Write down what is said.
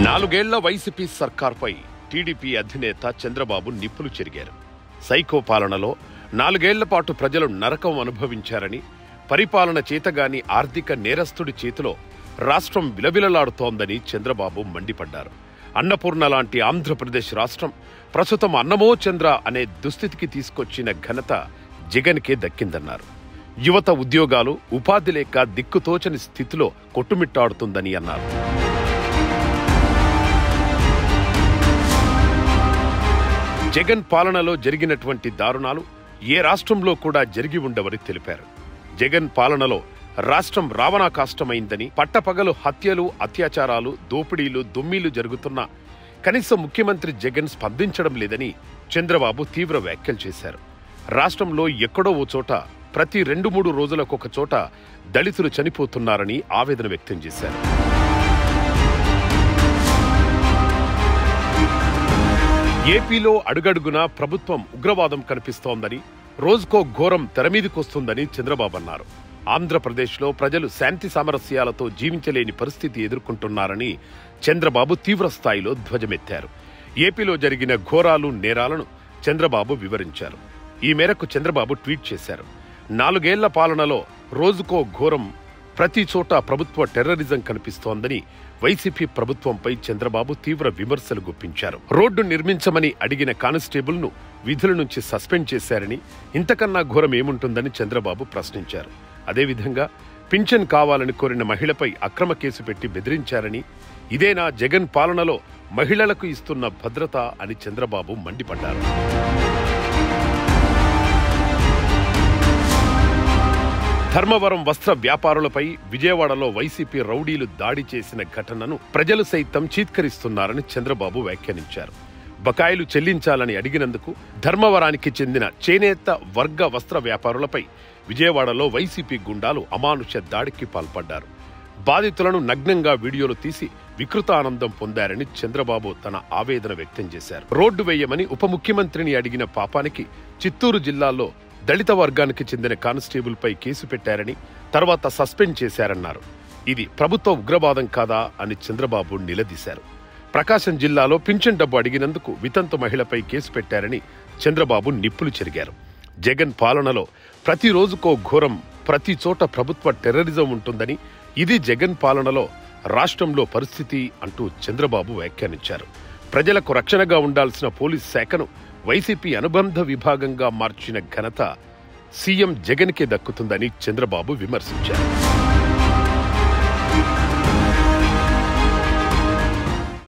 నాలుగేళ్ల YCP సర్కార్పై TDP అధినేత చంద్రబాబు నిప్పులు చెరిగారు. సైకో పాలనలో 4 ఏళ్ల పాటు ప్రజలు నరకం అనుభవించారని, పరిపాలన చేతగాని ఆర్థిక నేరస్తుడి చేతిలో రాష్ట్రం విలవిలలాడుతోందని చంద్రబాబు మండిపడ్డారు. అన్నపూర్ణ లాంటి ఆంధ్రప్రదేశ్ రాష్ట్రం ప్రస్తుతం అన్నమో చంద్ర అనే దుస్థితికి తీసుకొచ్చిన ఘనత జగన్కే దక్కిందన్నారు. యువత ఉద్యోగాలు, ఉపాధి లేక దిక్కుతోచని స్థితిలో కొట్టుమిట్టాడుతుందని అన్నారు. జగన్ పాలనలో జరిగినటువంటి దారుణాలు ఏ రాష్ట్రంలో కూడా జరిగి ఉండవని తెలిపారు. జగన్ పాలనలో రాష్ట్రం రావణాకాష్టమైందని, పట్టపగలు హత్యలు, అత్యాచారాలు, దోపిడీలు, దొమ్మీలు జరుగుతున్నా కనీసం ముఖ్యమంత్రి జగన్ స్పందించడం లేదని చంద్రబాబు తీవ్ర వ్యాఖ్యలు చేశారు. రాష్ట్రంలో ఎక్కడో ఓ చోట ప్రతి 2-3 రోజులకొక చోట దళితులు చనిపోతున్నారని ఆవేదన వ్యక్తం చేశారు. ఏపీలో అడుగడుగునా ప్రభుత్వం ఉగ్రవాదం కనిపిస్తోందని, రోజుకో ఘోరం తెరమీదికొస్తుందని చంద్రబాబు అన్నారు. ఆంధ్రప్రదేశ్లో ప్రజలు శాంతి సామరస్యాలతో జీవించలేని పరిస్థితి ఎదుర్కొంటున్నారని చంద్రబాబు తీవ్రస్థాయిలో ధ్వజమెత్తారు. ఏపీలో జరిగిన ఘోరాలు, నేరాలను చంద్రబాబు వివరించారు. ఈ మేరకు చంద్రబాబు ట్వీట్ చేశారు. 4 ఏళ్ల పాలనలో రోజుకో ఘోరం, ప్రతి చోట ప్రభుత్వ టెర్రరిజం కనిపిస్తోందని వైసీపీ ప్రభుత్వంపై చంద్రబాబు తీవ్ర విమర్శలు గుప్పించారు. రోడ్డు నిర్మించమని అడిగిన కానిస్టేబుల్ ను విధుల నుంచి సస్పెండ్ చేశారని, ఇంతకన్నా ఘోరం ఏముంటుందని చంద్రబాబు ప్రశ్నించారు. అదేవిధంగా పింఛన్ కావాలని కోరిన మహిళపై అక్రమ కేసు పెట్టి బెదిరించారని, ఇదేనా జగన్ పాలనలో మహిళలకు ఇస్తున్న భద్రత అని చంద్రబాబు మండిపడ్డారు. ధర్మవరం వస్త్ర వ్యాపారులపై విజయవాడలో వైసీపీ రౌడీలు దాడి చేసిన ఘటనను ప్రజలు సైతం చీత్కరిస్తున్నారని చంద్రబాబు వ్యాఖ్యానించారు. బకాయిలు చెల్లించాలని అడిగినందుకు ధర్మవరానికి చెందిన చేనేత వర్గ వస్త్ర వ్యాపారులపై విజయవాడలో వైసీపీ గుండాలు అమానుష దాడికి పాల్పడ్డారు. బాధితులను నగ్నంగా వీడియోలు తీసి వికృత ఆనందం పొందారని చంద్రబాబు తన ఆవేదన వ్యక్తం చేశారు. రోడ్డు వేయమని ఉప ముఖ్యమంత్రిని అడిగిన పాపానికి చిత్తూరు జిల్లాలో దళిత వర్గానికి చెందిన కానిస్టేబుల్ పై కేసు పెట్టారని, తర్వాత సస్పెండ్ చేశారన్నారు. ఇది ప్రభుత్వ ఉగ్రవాదం కాదా అని చంద్రబాబు నిలదీశారు. ప్రకాశం జిల్లాలో పింఛన్ డబ్బు అడిగినందుకు వితంతు మహిళపై కేసు పెట్టారని చంద్రబాబు నిప్పులు చెరిగారు. జగన్ పాలనలో ప్రతి రోజుకో ఘోరం, ప్రతి చోట ప్రభుత్వ టెర్రరిజం ఉంటుందని, ఇది జగన్ పాలనలో రాష్ట్రంలో పరిస్థితి అంటూ చంద్రబాబు వ్యాఖ్యానించారు. ప్రజలకు రక్షణగా ఉండాల్సిన పోలీస్ శాఖను వైసీపీ అనుబంధ విభాగంగా మార్చిన ఘనత సీఎం జగన్కే దక్కుతుందని చంద్రబాబు విమర్శించారు.